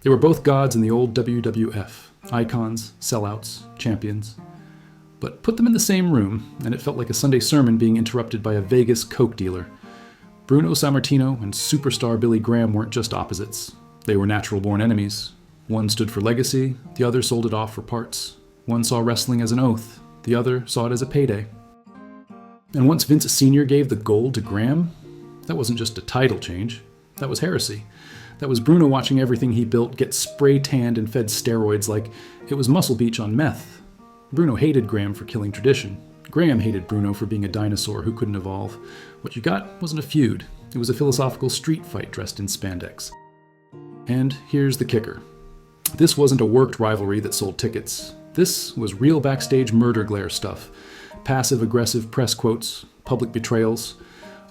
They were both gods in the old WWF, icons, sellouts, champions. But put them in the same room, and it felt like a Sunday sermon being interrupted by a Vegas coke dealer. Bruno Sammartino and superstar Billy Graham weren't just opposites. They were natural-born enemies. One stood for legacy, the other sold it off for parts. One saw wrestling as an oath, the other saw it as a payday. And once Vince Sr. gave the gold to Graham, that wasn't just a title change, that was heresy. That was Bruno watching everything he built get spray-tanned and fed steroids like it was Muscle Beach on meth. Bruno hated Graham for killing tradition. Graham hated Bruno for being a dinosaur who couldn't evolve. What you got wasn't a feud. It was a philosophical street fight dressed in spandex. And here's the kicker. This wasn't a worked rivalry that sold tickets. This was real backstage murder glare stuff. Passive-aggressive press quotes, public betrayals,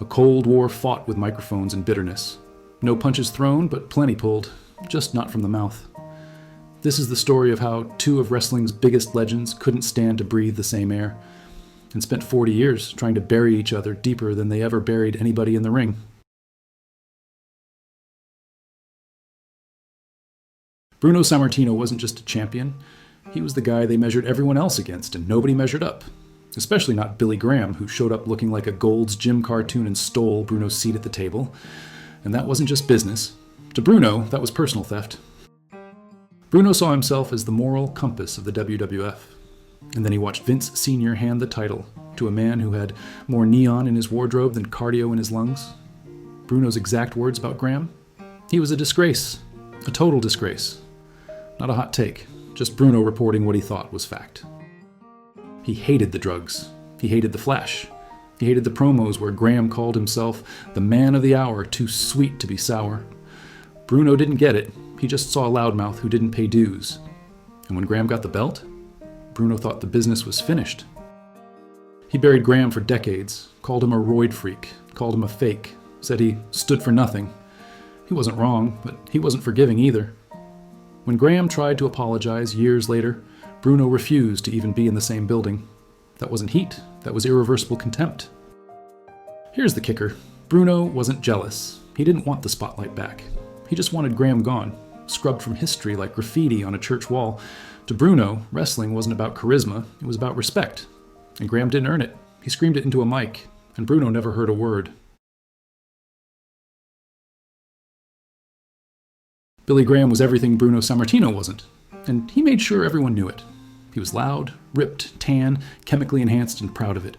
a Cold War fought with microphones and bitterness. No punches thrown, but plenty pulled, just not from the mouth. This is the story of how two of wrestling's biggest legends couldn't stand to breathe the same air, and spent 40 years trying to bury each other deeper than they ever buried anybody in the ring. Bruno Sammartino wasn't just a champion, he was the guy they measured everyone else against, and nobody measured up. Especially not Billy Graham, who showed up looking like a Gold's Gym cartoon and stole Bruno's seat at the table. And that wasn't just business. To Bruno, that was personal theft. Bruno saw himself as the moral compass of the WWF. And then he watched Vince Sr. hand the title to a man who had more neon in his wardrobe than cardio in his lungs. Bruno's exact words about Graham? He was a disgrace. A total disgrace. Not a hot take, just Bruno reporting what he thought was fact. He hated the drugs. He hated the flash. He hated the promos where Graham called himself the man of the hour, too sweet to be sour. Bruno didn't get it. He just saw a loudmouth who didn't pay dues. And when Graham got the belt, Bruno thought the business was finished. He buried Graham for decades, called him a roid freak, called him a fake, said he stood for nothing. He wasn't wrong, but he wasn't forgiving either. When Graham tried to apologize years later, Bruno refused to even be in the same building. That wasn't heat, that was irreversible contempt. Here's the kicker. Bruno wasn't jealous. He didn't want the spotlight back. He just wanted Graham gone, scrubbed from history like graffiti on a church wall. To Bruno, wrestling wasn't about charisma, it was about respect. And Graham didn't earn it. He screamed it into a mic, and Bruno never heard a word. Billy Graham was everything Bruno Sammartino wasn't, and he made sure everyone knew it. He was loud, ripped, tan, chemically enhanced, and proud of it.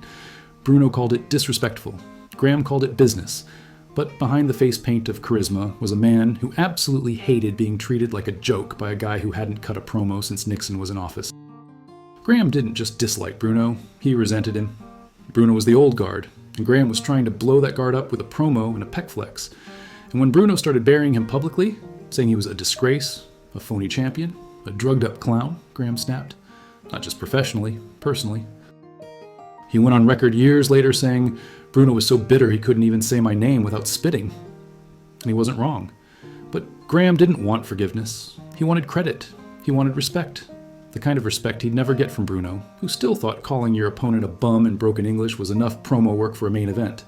Bruno called it disrespectful. Graham called it business. But behind the face paint of charisma was a man who absolutely hated being treated like a joke by a guy who hadn't cut a promo since Nixon was in office. Graham didn't just dislike Bruno, he resented him. Bruno was the old guard, and Graham was trying to blow that guard up with a promo and a pec flex. And when Bruno started burying him publicly, saying he was a disgrace, a phony champion, a drugged-up clown, Graham snapped. Not just professionally, personally. He went on record years later saying Bruno was so bitter he couldn't even say my name without spitting. And he wasn't wrong. But Graham didn't want forgiveness. He wanted credit. He wanted respect. The kind of respect he'd never get from Bruno, who still thought calling your opponent a bum in broken English was enough promo work for a main event.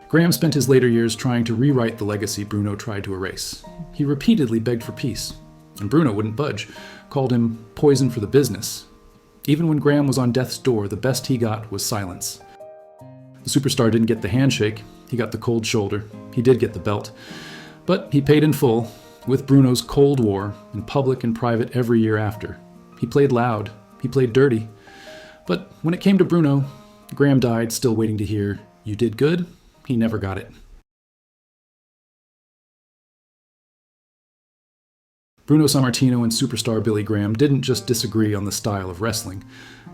Graham spent his later years trying to rewrite the legacy Bruno tried to erase. He repeatedly begged for peace, and Bruno wouldn't budge, called him poison for the business. Even when Graham was on death's door, the best he got was silence. The superstar didn't get the handshake, he got the cold shoulder. He did get the belt, but he paid in full, with Bruno's Cold War, in public and private every year after. He played loud, he played dirty. But when it came to Bruno, Graham died still waiting to hear, "You did good?" He never got it. Bruno Sammartino and superstar Billy Graham didn't just disagree on the style of wrestling.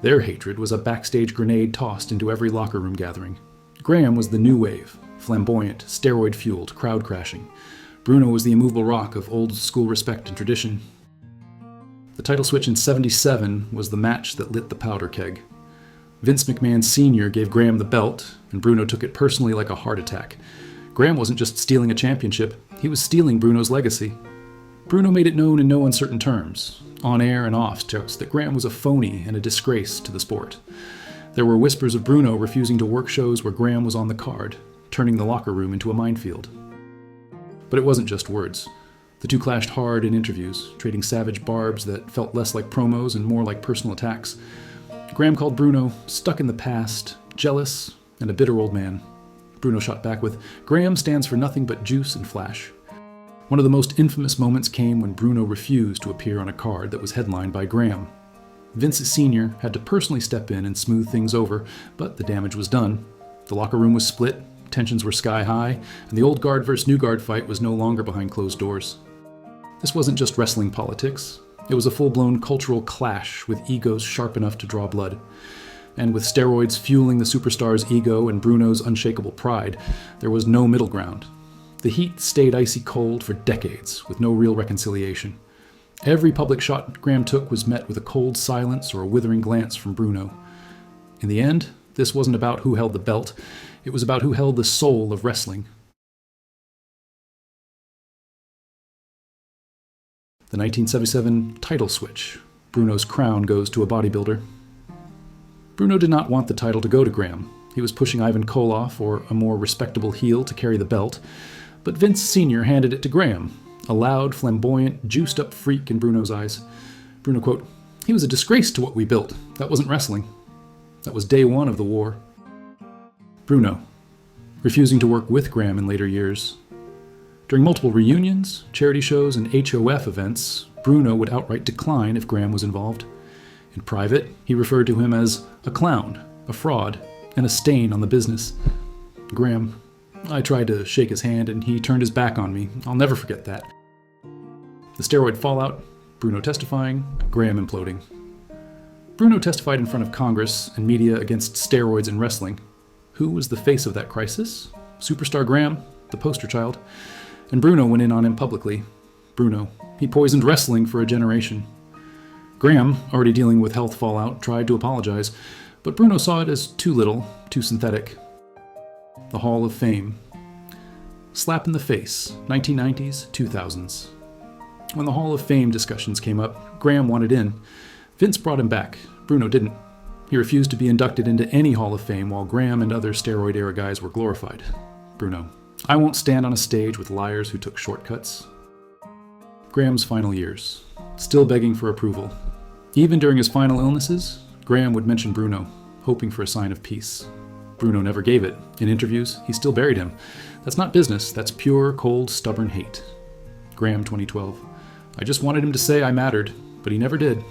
Their hatred was a backstage grenade tossed into every locker room gathering. Graham was the new wave, flamboyant, steroid-fueled, crowd-crashing. Bruno was the immovable rock of old-school respect and tradition. The title switch in '77 was the match that lit the powder keg. Vince McMahon Sr. gave Graham the belt, and Bruno took it personally like a heart attack. Graham wasn't just stealing a championship, he was stealing Bruno's legacy. Bruno made it known in no uncertain terms, on air and off jokes, that Graham was a phony and a disgrace to the sport. There were whispers of Bruno refusing to work shows where Graham was on the card, turning the locker room into a minefield. But it wasn't just words. The two clashed hard in interviews, trading savage barbs that felt less like promos and more like personal attacks. Graham called Bruno stuck in the past, jealous, and a bitter old man. Bruno shot back with, "Graham stands for nothing but juice and flash." One of the most infamous moments came when Bruno refused to appear on a card that was headlined by Graham. Vince Sr. had to personally step in and smooth things over, but the damage was done. The locker room was split, tensions were sky high, and the old guard versus new guard fight was no longer behind closed doors. This wasn't just wrestling politics. It was a full-blown cultural clash with egos sharp enough to draw blood. And with steroids fueling the superstar's ego and Bruno's unshakable pride, there was no middle ground. The heat stayed icy cold for decades, with no real reconciliation. Every public shot Graham took was met with a cold silence or a withering glance from Bruno. In the end, this wasn't about who held the belt, it was about who held the soul of wrestling. The 1977 title switch. Bruno's crown goes to a bodybuilder. Bruno did not want the title to go to Graham. He was pushing Ivan Koloff, or a more respectable heel, to carry the belt. But Vince Sr. handed it to Graham, a loud, flamboyant, juiced-up freak in Bruno's eyes. Bruno, quote, "He was a disgrace to what we built. That wasn't wrestling. That was day one of the war." Bruno, refusing to work with Graham in later years. During multiple reunions, charity shows, and HOF events, Bruno would outright decline if Graham was involved. In private, he referred to him as a clown, a fraud, and a stain on the business. Graham, I tried to shake his hand and he turned his back on me. I'll never forget that. The steroid fallout, Bruno testifying, Graham imploding. Bruno testified in front of Congress and media against steroids in wrestling. Who was the face of that crisis? Superstar Graham, the poster child. And Bruno went in on him publicly. Bruno, he poisoned wrestling for a generation. Graham, already dealing with health fallout, tried to apologize, but Bruno saw it as too little, too synthetic. The Hall of Fame. Slap in the face, 1990s, 2000s. When the Hall of Fame discussions came up, Graham wanted in. Vince brought him back. Bruno didn't. He refused to be inducted into any Hall of Fame while Graham and other steroid-era guys were glorified. Bruno, I won't stand on a stage with liars who took shortcuts. Graham's final years. Still begging for approval. Even during his final illnesses, Graham would mention Bruno, hoping for a sign of peace. Bruno never gave it. In interviews, he still buried him. That's not business, that's pure, cold, stubborn hate. Graham, 2012. I just wanted him to say I mattered, but he never did.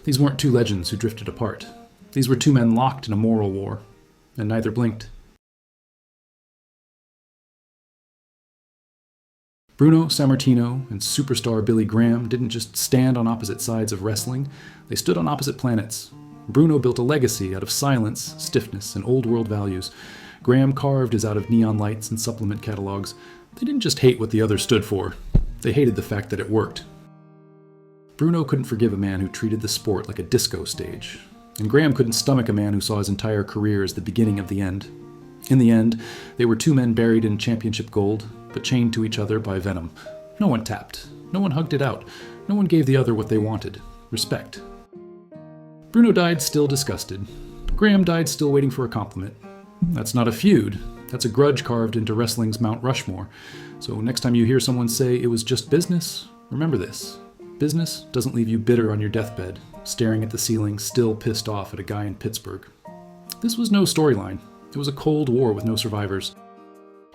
These weren't two legends who drifted apart. These were two men locked in a moral war, and neither blinked. Bruno Sammartino and superstar Billy Graham didn't just stand on opposite sides of wrestling, they stood on opposite planets. Bruno built a legacy out of silence, stiffness, and old-world values. Graham carved his out of neon lights and supplement catalogs. They didn't just hate what the other stood for, they hated the fact that it worked. Bruno couldn't forgive a man who treated the sport like a disco stage, and Graham couldn't stomach a man who saw his entire career as the beginning of the end. In the end, they were two men buried in championship gold, but chained to each other by venom. No one tapped, no one hugged it out, no one gave the other what they wanted, respect. Bruno died still disgusted. Graham died still waiting for a compliment. That's not a feud, that's a grudge carved into wrestling's Mount Rushmore. So next time you hear someone say it was just business, remember this. Business doesn't leave you bitter on your deathbed, staring at the ceiling, still pissed off at a guy in Pittsburgh. This was no storyline. It was a cold war with no survivors.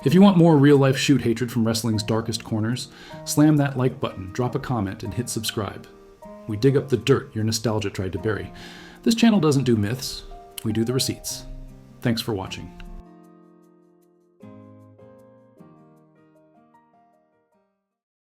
If you want more real-life shoot hatred from wrestling's darkest corners, slam that like button, drop a comment, and hit subscribe. We dig up the dirt your nostalgia tried to bury. This channel doesn't do myths, we do the receipts. Thanks for watching.